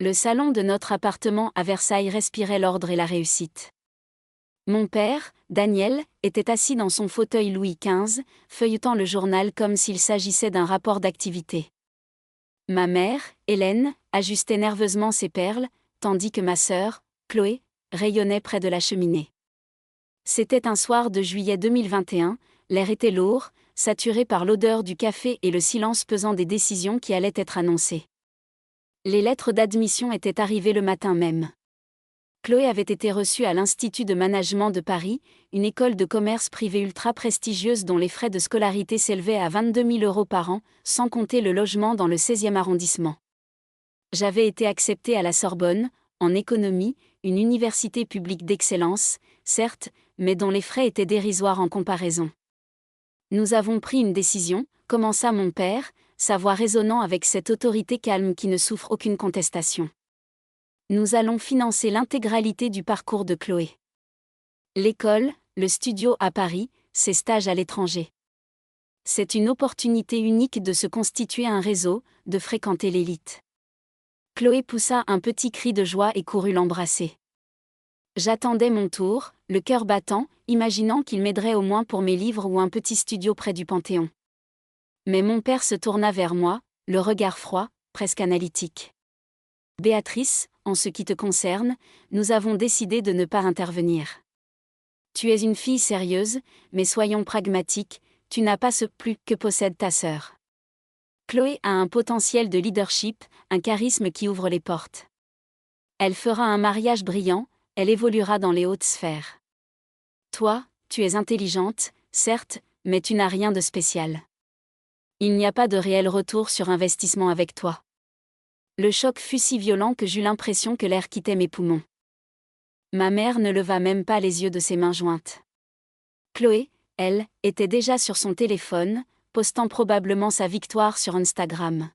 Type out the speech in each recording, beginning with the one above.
Le salon de notre appartement à Versailles respirait l'ordre et la réussite. Mon père, Daniel, était assis dans son fauteuil Louis XV, feuilletant le journal comme s'il s'agissait d'un rapport d'activité. Ma mère, Hélène, ajustait nerveusement ses perles, tandis que ma sœur, Chloé, rayonnait près de la cheminée. C'était un soir de juillet 2021, l'air était lourd, saturé par l'odeur du café et le silence pesant des décisions qui allaient être annoncées. Les lettres d'admission étaient arrivées le matin même. Chloé avait été reçue à l'Institut de Management de Paris, une école de commerce privée ultra prestigieuse dont les frais de scolarité s'élevaient à 22 000 € par an, sans compter le logement dans le 16e arrondissement. J'avais été acceptée à la Sorbonne, en économie, une université publique d'excellence, certes, mais dont les frais étaient dérisoires en comparaison. Nous avons pris une décision, commença mon père, sa voix résonnant avec cette autorité calme qui ne souffre aucune contestation. Nous allons financer l'intégralité du parcours de Chloé. L'école, le studio à Paris, ses stages à l'étranger. C'est une opportunité unique de se constituer un réseau, de fréquenter l'élite. Chloé poussa un petit cri de joie et courut l'embrasser. J'attendais mon tour, le cœur battant, imaginant qu'il m'aiderait au moins pour mes livres ou un petit studio près du Panthéon. Mais mon père se tourna vers moi, le regard froid, presque analytique. Béatrice, en ce qui te concerne, nous avons décidé de ne pas intervenir. Tu es une fille sérieuse, mais soyons pragmatiques, tu n'as pas ce plus que possède ta sœur. Chloé a un potentiel de leadership, un charisme qui ouvre les portes. Elle fera un mariage brillant, elle évoluera dans les hautes sphères. Toi, tu es intelligente, certes, mais tu n'as rien de spécial. Il n'y a pas de réel retour sur investissement avec toi. Le choc fut si violent que j'eus l'impression que l'air quittait mes poumons. Ma mère ne leva même pas les yeux de ses mains jointes. Chloé, elle, était déjà sur son téléphone, postant probablement sa victoire sur Instagram.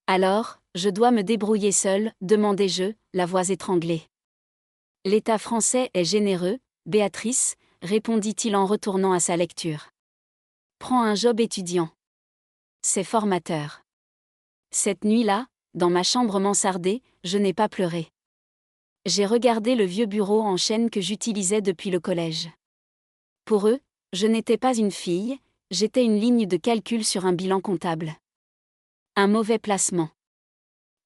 Alors, je dois me débrouiller seule, demandai-je, la voix étranglée. L'État français est généreux, Béatrice, répondit-il en retournant à sa lecture. Prends un job étudiant. C'est formateur. Cette nuit-là, dans ma chambre mansardée, je n'ai pas pleuré. J'ai regardé le vieux bureau en chêne que j'utilisais depuis le collège. Pour eux, je n'étais pas une fille, j'étais une ligne de calcul sur un bilan comptable. Un mauvais placement.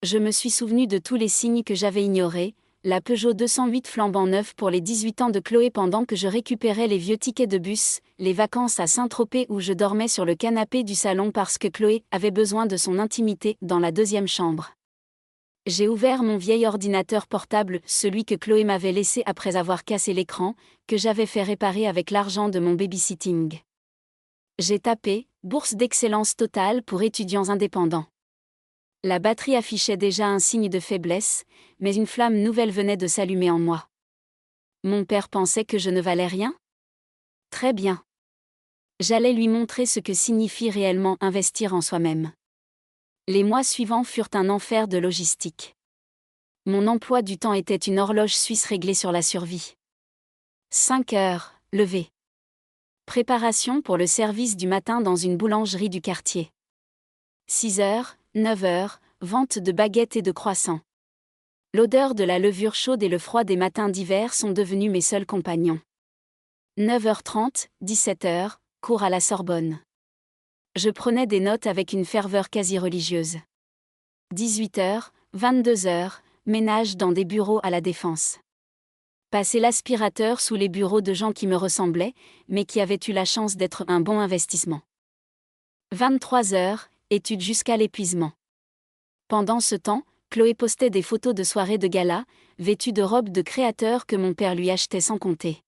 Je me suis souvenu de tous les signes que j'avais ignorés, la Peugeot 208 flambant neuf pour les 18 ans de Chloé pendant que je récupérais les vieux tickets de bus, les vacances à Saint-Tropez où je dormais sur le canapé du salon parce que Chloé avait besoin de son intimité dans la deuxième chambre. J'ai ouvert mon vieil ordinateur portable, celui que Chloé m'avait laissé après avoir cassé l'écran, que j'avais fait réparer avec l'argent de mon babysitting. J'ai tapé « Bourse d'excellence totale pour étudiants indépendants ». La batterie affichait déjà un signe de faiblesse, mais une flamme nouvelle venait de s'allumer en moi. Mon père pensait que je ne valais rien ? Très bien. J'allais lui montrer ce que signifie réellement investir en soi-même. Les mois suivants furent un enfer de logistique. Mon emploi du temps était une horloge suisse réglée sur la survie. 5 heures, lever. Préparation pour le service du matin dans une boulangerie du quartier. 6 heures, 9 heures, vente de baguettes et de croissants. L'odeur de la levure chaude et le froid des matins d'hiver sont devenus mes seuls compagnons. 9h30, 17h, cours à la Sorbonne. Je prenais des notes avec une ferveur quasi religieuse. 18h, 22h, ménage dans des bureaux à la Défense. Passer l'aspirateur sous les bureaux de gens qui me ressemblaient, mais qui avaient eu la chance d'être un bon investissement. 23h, études jusqu'à l'épuisement. Pendant ce temps, Chloé postait des photos de soirées de gala, vêtues de robes de créateurs que mon père lui achetait sans compter.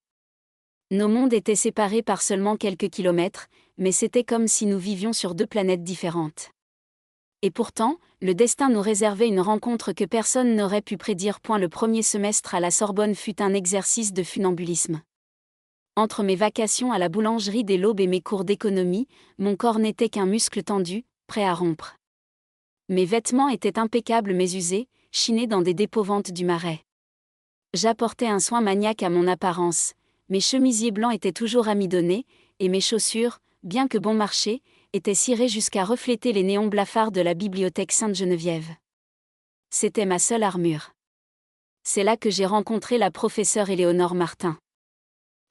Nos mondes étaient séparés par seulement quelques kilomètres, mais c'était comme si nous vivions sur deux planètes différentes. Et pourtant, le destin nous réservait une rencontre que personne n'aurait pu prédire. Le premier semestre à la Sorbonne fut un exercice de funambulisme. Entre mes vacations à la boulangerie dès l'aube et mes cours d'économie, mon corps n'était qu'un muscle tendu, prêt à rompre. Mes vêtements étaient impeccables mais usés, chinés dans des dépôt-ventes du Marais. J'apportais un soin maniaque à mon apparence, mes chemisiers blancs étaient toujours amidonnés, et mes chaussures, bien que bon marché, étaient cirées jusqu'à refléter les néons blafards de la bibliothèque Sainte-Geneviève. C'était ma seule armure. C'est là que j'ai rencontré la professeure Éléonore Martin.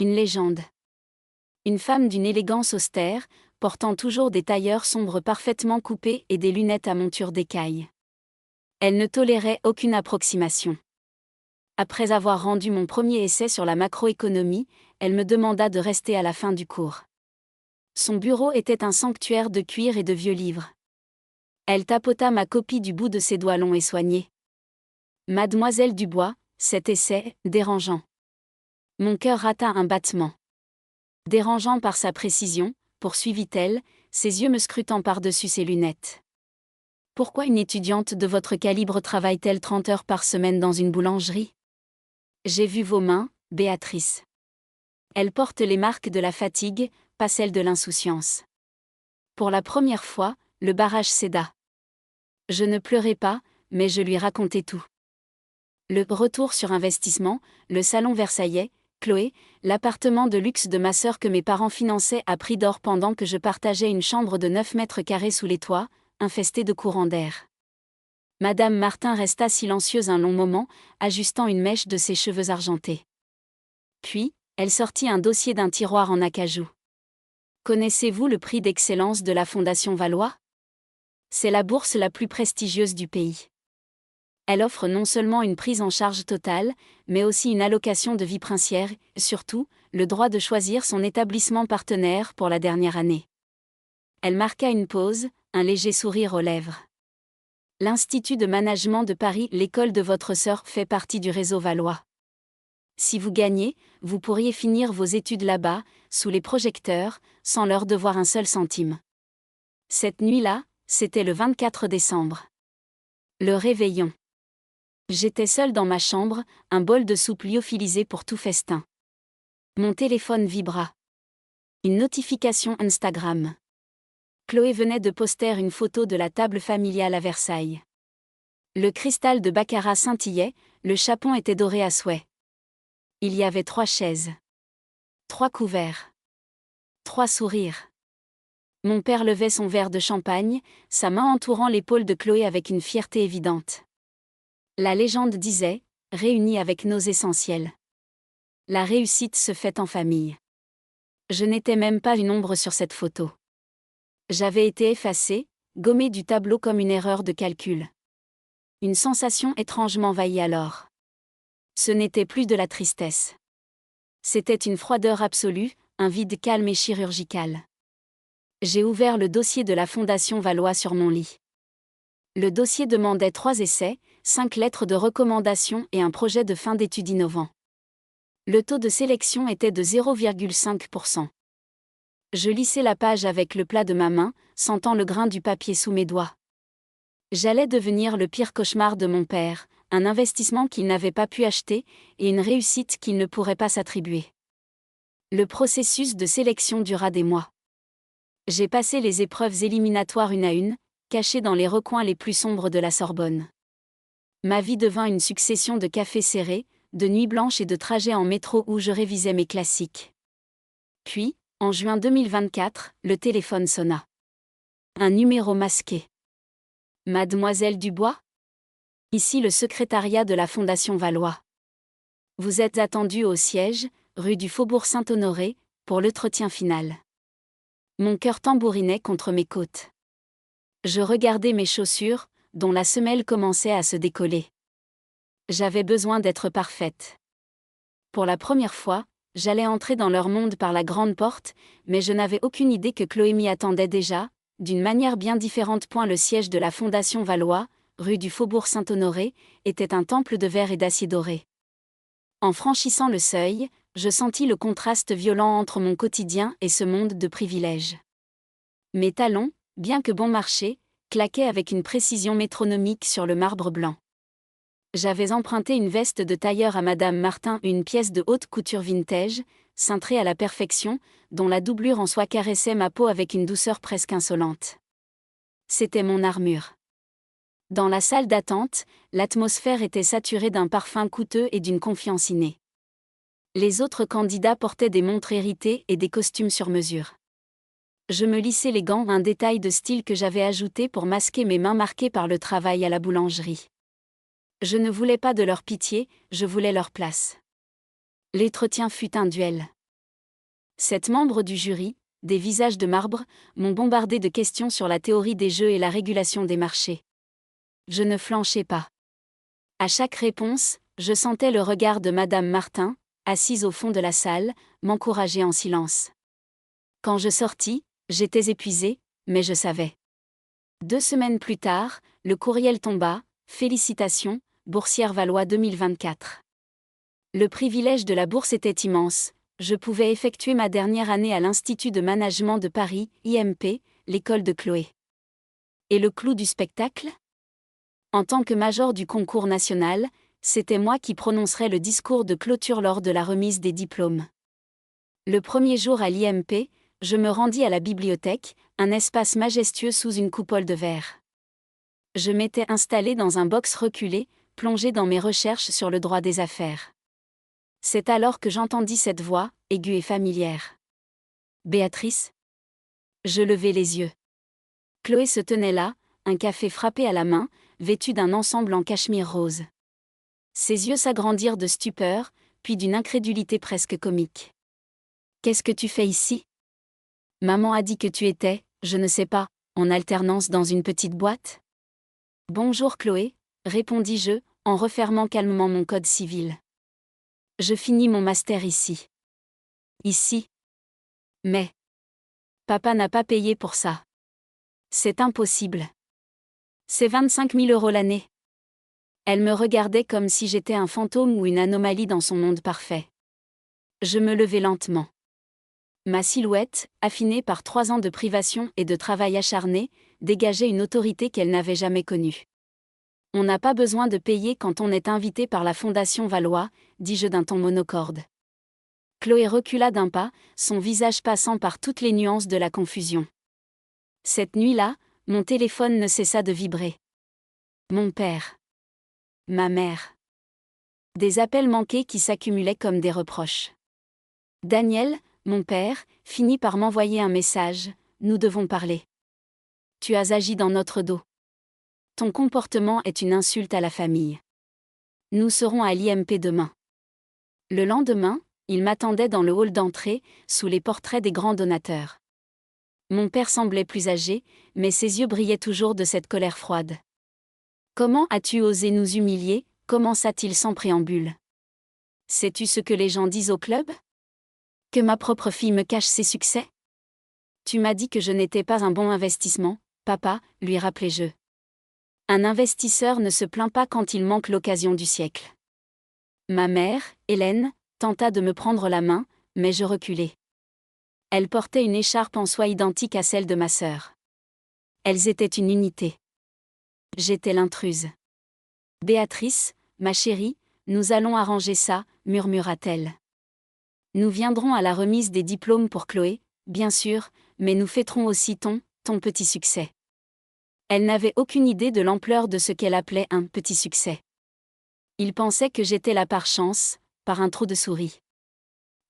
Une légende. Une femme d'une élégance austère, portant toujours des tailleurs sombres parfaitement coupés et des lunettes à monture d'écaille. Elle ne tolérait aucune approximation. Après avoir rendu mon premier essai sur la macroéconomie, elle me demanda de rester à la fin du cours. Son bureau était un sanctuaire de cuir et de vieux livres. Elle tapota ma copie du bout de ses doigts longs et soignés. Mademoiselle Dubois, cet essai, dérangeant. Mon cœur rata un battement. Dérangeant par sa précision, poursuivit-elle, ses yeux me scrutant par-dessus ses lunettes. Pourquoi une étudiante de votre calibre travaille-t-elle 30 heures par semaine dans une boulangerie? J'ai vu vos mains, Béatrice. Elles portent les marques de la fatigue, pas celles de l'insouciance. Pour la première fois, le barrage céda. Je ne pleurais pas, mais je lui racontais tout. Le retour sur investissement, le salon versaillais, Chloé, l'appartement de luxe de ma sœur que mes parents finançaient à prix d'or pendant que je partageais une chambre de 9 mètres carrés sous les toits, infestée de courants d'air. Madame Martin resta silencieuse un long moment, ajustant une mèche de ses cheveux argentés. Puis, elle sortit un dossier d'un tiroir en acajou. Connaissez-vous le prix d'excellence de la Fondation Valois? C'est la bourse la plus prestigieuse du pays. Elle offre non seulement une prise en charge totale, mais aussi une allocation de vie princière, et surtout, le droit de choisir son établissement partenaire pour la dernière année. Elle marqua une pause, un léger sourire aux lèvres. L'Institut de management de Paris, l'école de votre sœur, fait partie du réseau Valois. Si vous gagnez, vous pourriez finir vos études là-bas, sous les projecteurs, sans leur devoir un seul centime. Cette nuit-là, c'était le 24 décembre. Le réveillon. J'étais seule dans ma chambre, un bol de soupe lyophilisée pour tout festin. Mon téléphone vibra. Une notification Instagram. Chloé venait de poster une photo de la table familiale à Versailles. Le cristal de baccarat scintillait, le chapon était doré à souhait. Il y avait 3 chaises. 3 couverts. 3 sourires. Mon père levait son verre de champagne, sa main entourant l'épaule de Chloé avec une fierté évidente. La légende disait, réunis avec nos essentiels. La réussite se fait en famille. Je n'étais même pas une ombre sur cette photo. J'avais été effacée, gommée du tableau comme une erreur de calcul. Une sensation étrange m'envahit alors. Ce n'était plus de la tristesse. C'était une froideur absolue, un vide calme et chirurgical. J'ai ouvert le dossier de la Fondation Valois sur mon lit. Le dossier demandait 3 essais, 5 lettres de recommandation et un projet de fin d'études innovant. Le taux de sélection était de 0,5%. Je lissais la page avec le plat de ma main, sentant le grain du papier sous mes doigts. J'allais devenir le pire cauchemar de mon père, un investissement qu'il n'avait pas pu acheter, et une réussite qu'il ne pourrait pas s'attribuer. Le processus de sélection dura des mois. J'ai passé les épreuves éliminatoires une à une, cachée dans les recoins les plus sombres de la Sorbonne. Ma vie devint une succession de cafés serrés, de nuits blanches et de trajets en métro où je révisais mes classiques. Puis, en juin 2024, le téléphone sonna. Un numéro masqué. Mademoiselle Dubois? Ici le secrétariat de la Fondation Valois. Vous êtes attendue au siège, rue du Faubourg Saint-Honoré, pour l'entretien final. Mon cœur tambourinait contre mes côtes. Je regardais mes chaussures, dont la semelle commençait à se décoller. J'avais besoin d'être parfaite. Pour la première fois, j'allais entrer dans leur monde par la grande porte, mais je n'avais aucune idée que Chloé m'y attendait déjà, d'une manière bien différente. Le siège de la Fondation Valois, rue du Faubourg Saint-Honoré, était un temple de verre et d'acier doré. En franchissant le seuil, je sentis le contraste violent entre mon quotidien et ce monde de privilèges. Mes talons, bien que bon marché, claquaient avec une précision métronomique sur le marbre blanc. J'avais emprunté une veste de tailleur à Madame Martin, une pièce de haute couture vintage, cintrée à la perfection, dont la doublure en soie caressait ma peau avec une douceur presque insolente. C'était mon armure. Dans la salle d'attente, l'atmosphère était saturée d'un parfum coûteux et d'une confiance innée. Les autres candidats portaient des montres héritées et des costumes sur mesure. Je me lissais les gants, un détail de style que j'avais ajouté pour masquer mes mains marquées par le travail à la boulangerie. Je ne voulais pas de leur pitié, je voulais leur place. L'entretien fut un duel. 7 membres du jury, des visages de marbre, m'ont bombardé de questions sur la théorie des jeux et la régulation des marchés. Je ne flanchais pas. À chaque réponse, je sentais le regard de Madame Martin, assise au fond de la salle, m'encourager en silence. Quand je sortis, j'étais épuisée, mais je savais. 2 semaines plus tard, le courriel tomba, félicitations, boursière Valois 2024. Le privilège de la bourse était immense, je pouvais effectuer ma dernière année à l'Institut de Management de Paris, IMP, l'école de Chloé. Et le clou du spectacle ? En tant que major du concours national, c'était moi qui prononcerais le discours de clôture lors de la remise des diplômes. Le premier jour à l'IMP, je me rendis à la bibliothèque, un espace majestueux sous une coupole de verre. Je m'étais installé dans un box reculé, plongé dans mes recherches sur le droit des affaires. C'est alors que j'entendis cette voix, aiguë et familière. Béatrice ? Je levai les yeux. Chloé se tenait là, un café frappé à la main, vêtue d'un ensemble en cachemire rose. Ses yeux s'agrandirent de stupeur, puis d'une incrédulité presque comique. « Qu'est-ce que tu fais ici ? Maman a dit que tu étais, je ne sais pas, en alternance dans une petite boîte ? » Bonjour Chloé, répondis-je, en refermant calmement mon code civil. Je finis mon master ici. Ici ? Mais papa n'a pas payé pour ça. C'est impossible. C'est 25 000 € l'année. Elle me regardait comme si j'étais un fantôme ou une anomalie dans son monde parfait. Je me levai lentement. Ma silhouette, affinée par 3 ans de privation et de travail acharné, dégageait une autorité qu'elle n'avait jamais connue. On n'a pas besoin de payer quand on est invité par la Fondation Valois, dis-je d'un ton monocorde. Chloé recula d'un pas, son visage passant par toutes les nuances de la confusion. Cette nuit-là, mon téléphone ne cessa de vibrer. Mon père. Ma mère. Des appels manqués qui s'accumulaient comme des reproches. Daniel, mon père, finit par m'envoyer un message, « Nous devons parler. Tu as agi dans notre dos. Ton comportement est une insulte à la famille. Nous serons à l'IMP demain. » Le lendemain, il m'attendait dans le hall d'entrée, sous les portraits des grands donateurs. Mon père semblait plus âgé, mais ses yeux brillaient toujours de cette colère froide. « Comment as-tu osé nous humilier ?» commença-t-il sans préambule. « Sais-tu ce que les gens disent au club ? Que ma propre fille me cache ses succès ? Tu m'as dit que je n'étais pas un bon investissement, papa, lui rappelai-je. Un investisseur ne se plaint pas quand il manque l'occasion du siècle. Ma mère, Hélène, tenta de me prendre la main, mais je reculai. Elle portait une écharpe en soie identique à celle de ma sœur. Elles étaient une unité. J'étais l'intruse. « Béatrice, ma chérie, nous allons arranger ça, murmura-t-elle. Nous viendrons à la remise des diplômes pour Chloé, bien sûr, mais nous fêterons aussi ton petit succès. » Elle n'avait aucune idée de l'ampleur de ce qu'elle appelait un petit succès. Il pensait que j'étais là par chance, par un trou de souris.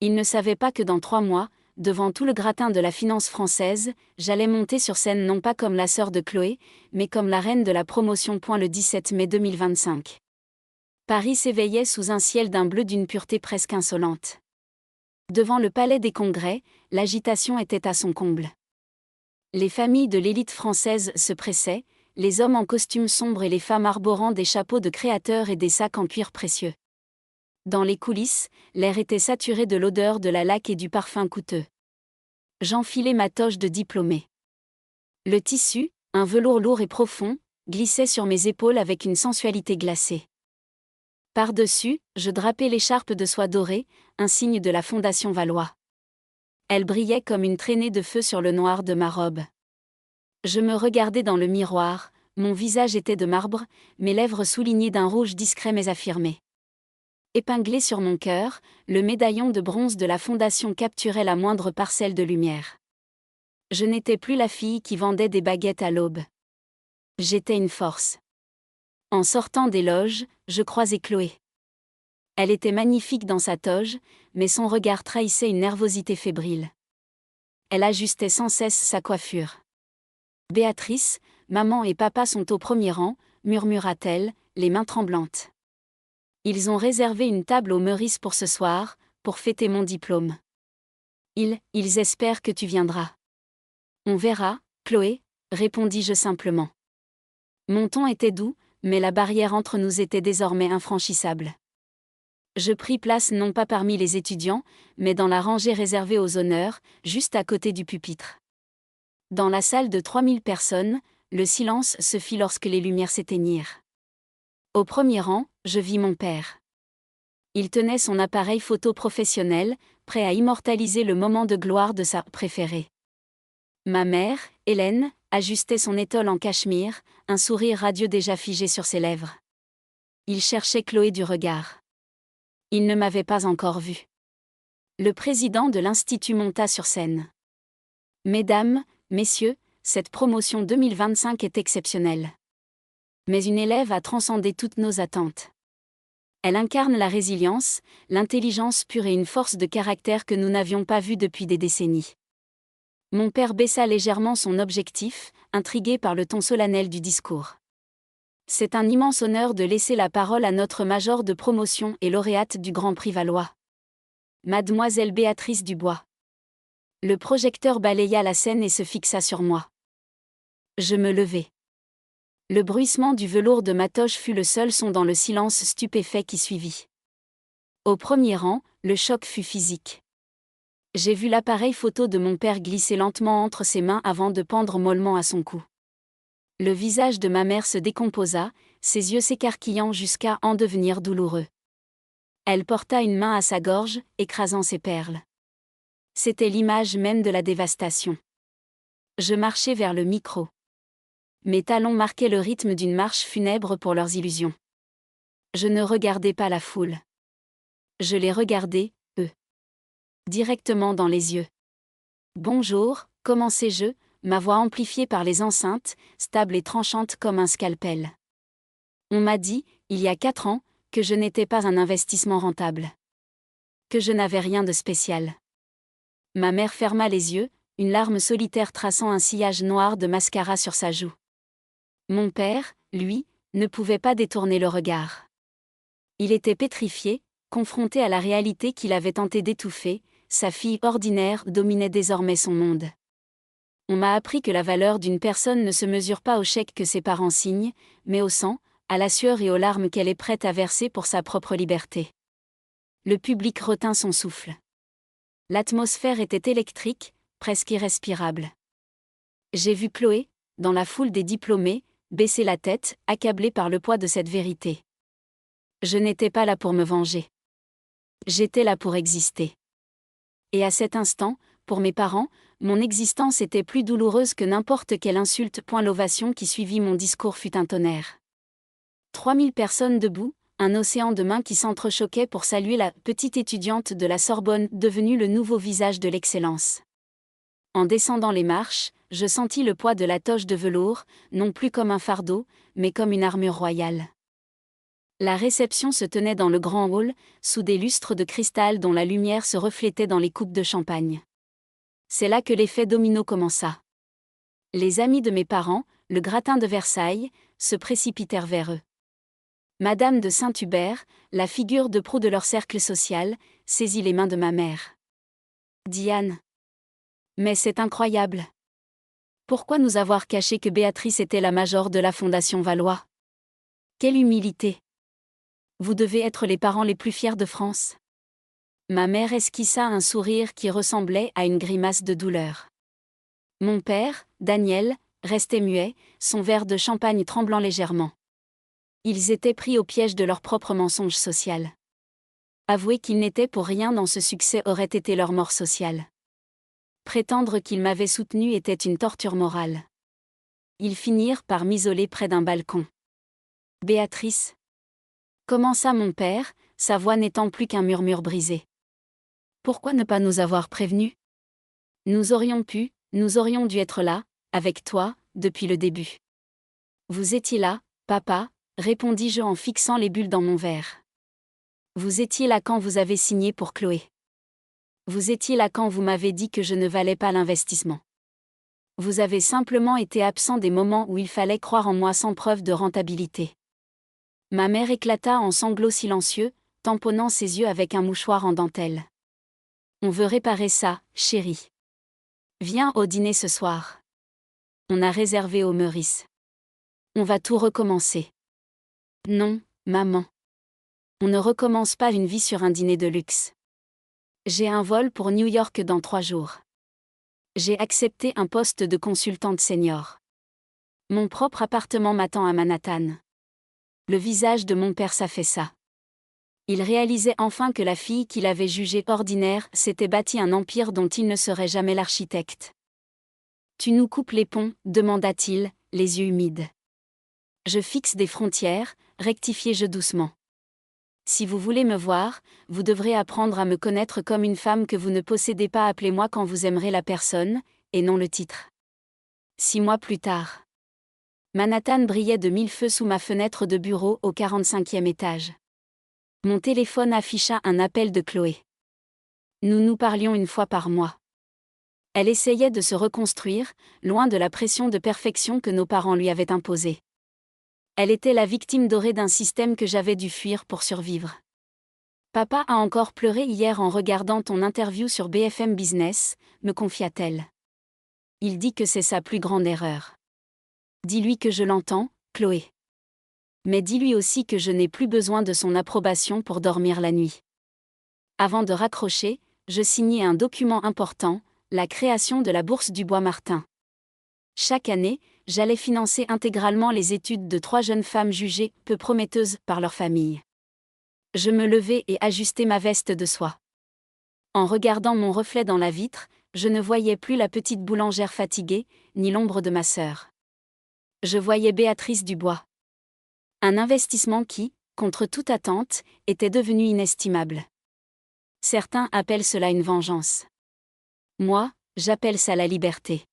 Il ne savait pas que dans 3 mois, devant tout le gratin de la finance française, j'allais monter sur scène non pas comme la sœur de Chloé, mais comme la reine de la promotion. Le 17 mai 2025. Paris s'éveillait sous un ciel d'un bleu d'une pureté presque insolente. Devant le palais des Congrès, l'agitation était à son comble. Les familles de l'élite française se pressaient, les hommes en costumes sombres et les femmes arborant des chapeaux de créateurs et des sacs en cuir précieux. Dans les coulisses, l'air était saturé de l'odeur de la laque et du parfum coûteux. J'enfilai ma toge de diplômé. Le tissu, un velours lourd et profond, glissait sur mes épaules avec une sensualité glacée. Par-dessus, je drapai l'écharpe de soie dorée, un signe de la Fondation Valois. Elle brillait comme une traînée de feu sur le noir de ma robe. Je me regardais dans le miroir, mon visage était de marbre, mes lèvres soulignées d'un rouge discret mais affirmé. Épinglé sur mon cœur, le médaillon de bronze de la Fondation capturait la moindre parcelle de lumière. Je n'étais plus la fille qui vendait des baguettes à l'aube. J'étais une force. En sortant des loges, je croisai Chloé. Elle était magnifique dans sa toge, mais son regard trahissait une nervosité fébrile. Elle ajustait sans cesse sa coiffure. « Béatrice, maman et papa sont au premier rang », murmura-t-elle, les mains tremblantes. Ils ont réservé une table au Meurice pour ce soir, pour fêter mon diplôme. Ils espèrent que tu viendras. On verra, Chloé, répondis-je simplement. Mon ton était doux, mais la barrière entre nous était désormais infranchissable. Je pris place non pas parmi les étudiants, mais dans la rangée réservée aux honneurs, juste à côté du pupitre. Dans la salle de 3000 personnes, le silence se fit lorsque les lumières s'éteignirent. Au premier rang, je vis mon père. Il tenait son appareil photo professionnel, prêt à immortaliser le moment de gloire de sa préférée. Ma mère, Hélène, ajustait son étole en cachemire, un sourire radieux déjà figé sur ses lèvres. Il cherchait Chloé du regard. Il ne m'avait pas encore vue. Le président de l'Institut monta sur scène. Mesdames, Messieurs, cette promotion 2025 est exceptionnelle. Mais une élève a transcendé toutes nos attentes. Elle incarne la résilience, l'intelligence pure et une force de caractère que nous n'avions pas vue depuis des décennies. Mon père baissa légèrement son objectif, intrigué par le ton solennel du discours. C'est un immense honneur de laisser la parole à notre major de promotion et lauréate du Grand Prix Valois. Mademoiselle Béatrice Dubois. Le projecteur balaya la scène et se fixa sur moi. Je me levai. Le bruissement du velours de ma toge fut le seul son dans le silence stupéfait qui suivit. Au premier rang, le choc fut physique. J'ai vu l'appareil photo de mon père glisser lentement entre ses mains avant de pendre mollement à son cou. Le visage de ma mère se décomposa, ses yeux s'écarquillant jusqu'à en devenir douloureux. Elle porta une main à sa gorge, écrasant ses perles. C'était l'image même de la dévastation. Je marchai vers le micro. Mes talons marquaient le rythme d'une marche funèbre pour leurs illusions. Je ne regardais pas la foule. Je les regardais, eux. Directement dans les yeux. Bonjour, commençai-je, ma voix amplifiée par les enceintes, stable et tranchante comme un scalpel. On m'a dit, il y a 4 ans, que je n'étais pas un investissement rentable. Que je n'avais rien de spécial. Ma mère ferma les yeux, une larme solitaire traçant un sillage noir de mascara sur sa joue. Mon père, lui, ne pouvait pas détourner le regard. Il était pétrifié, confronté à la réalité qu'il avait tenté d'étouffer, sa fille ordinaire dominait désormais son monde. On m'a appris que la valeur d'une personne ne se mesure pas au chèque que ses parents signent, mais au sang, à la sueur et aux larmes qu'elle est prête à verser pour sa propre liberté. Le public retint son souffle. L'atmosphère était électrique, presque irrespirable. J'ai vu Chloé, dans la foule des diplômés, baisser la tête, accablée par le poids de cette vérité. Je n'étais pas là pour me venger. J'étais là pour exister. Et à cet instant, pour mes parents, mon existence était plus douloureuse que n'importe quelle insulte. L'ovation qui suivit mon discours fut un tonnerre. 3000 personnes debout, un océan de mains qui s'entrechoquaient pour saluer la petite étudiante de la Sorbonne devenue le nouveau visage de l'excellence. En descendant les marches, je sentis le poids de la toge de velours, non plus comme un fardeau, mais comme une armure royale. La réception se tenait dans le grand hall, sous des lustres de cristal dont la lumière se reflétait dans les coupes de champagne. C'est là que l'effet domino commença. Les amis de mes parents, le gratin de Versailles, se précipitèrent vers eux. Madame de Saint-Hubert, la figure de proue de leur cercle social, saisit les mains de ma mère. Diane. Mais c'est incroyable. Pourquoi nous avoir caché que Béatrice était la major de la Fondation Valois? Quelle humilité! Vous devez être les parents les plus fiers de France. Ma mère esquissa un sourire qui ressemblait à une grimace de douleur. Mon père, Daniel, restait muet, son verre de champagne tremblant légèrement. Ils étaient pris au piège de leur propre mensonge social. Avouer qu'ils n'étaient pour rien dans ce succès aurait été leur mort sociale. Prétendre qu'ils m'avaient soutenu était une torture morale. Ils finirent par m'isoler près d'un balcon. Béatrice. Commença mon père, sa voix n'étant plus qu'un murmure brisé. Pourquoi ne pas nous avoir prévenus? Nous aurions dû être là, avec toi, depuis le début. Vous étiez là, papa, répondis-je en fixant les bulles dans mon verre. Vous étiez là quand vous avez signé pour Chloé. Vous étiez là quand vous m'avez dit que je ne valais pas l'investissement. Vous avez simplement été absent des moments où il fallait croire en moi sans preuve de rentabilité. Ma mère éclata en sanglots silencieux, tamponnant ses yeux avec un mouchoir en dentelle. On veut réparer ça, chérie. Viens au dîner ce soir. On a réservé au Meurice. On va tout recommencer. Non, maman. On ne recommence pas une vie sur un dîner de luxe. J'ai un vol pour New York dans 3 jours. J'ai accepté un poste de consultante senior. Mon propre appartement m'attend à Manhattan. Le visage de mon père s'affaissa. Il réalisait enfin que la fille qu'il avait jugée ordinaire s'était bâti un empire dont il ne serait jamais l'architecte. Tu nous coupes les ponts, demanda-t-il, les yeux humides. Je fixe des frontières, rectifiai-je doucement. Si vous voulez me voir, vous devrez apprendre à me connaître comme une femme que vous ne possédez pas. Appelez-moi quand vous aimerez la personne, et non le titre. 6 mois plus tard. Manhattan brillait de 1000 feux sous ma fenêtre de bureau au 45e étage. Mon téléphone afficha un appel de Chloé. Nous nous parlions une fois par mois. Elle essayait de se reconstruire, loin de la pression de perfection que nos parents lui avaient imposée. Elle était la victime dorée d'un système que j'avais dû fuir pour survivre. Papa a encore pleuré hier en regardant ton interview sur BFM Business, me confia-t-elle. Il dit que c'est sa plus grande erreur. Dis-lui que je l'entends, Chloé. Mais dis-lui aussi que je n'ai plus besoin de son approbation pour dormir la nuit. Avant de raccrocher, je signai un document important, la création de la Bourse du Bois Martin. Chaque année, j'allais financer intégralement les études de 3 jeunes femmes jugées peu prometteuses par leur famille. Je me levai et ajustai ma veste de soie. En regardant mon reflet dans la vitre, je ne voyais plus la petite boulangère fatiguée, ni l'ombre de ma sœur. Je voyais Béatrice Dubois. Un investissement qui, contre toute attente, était devenu inestimable. Certains appellent cela une vengeance. Moi, j'appelle ça la liberté.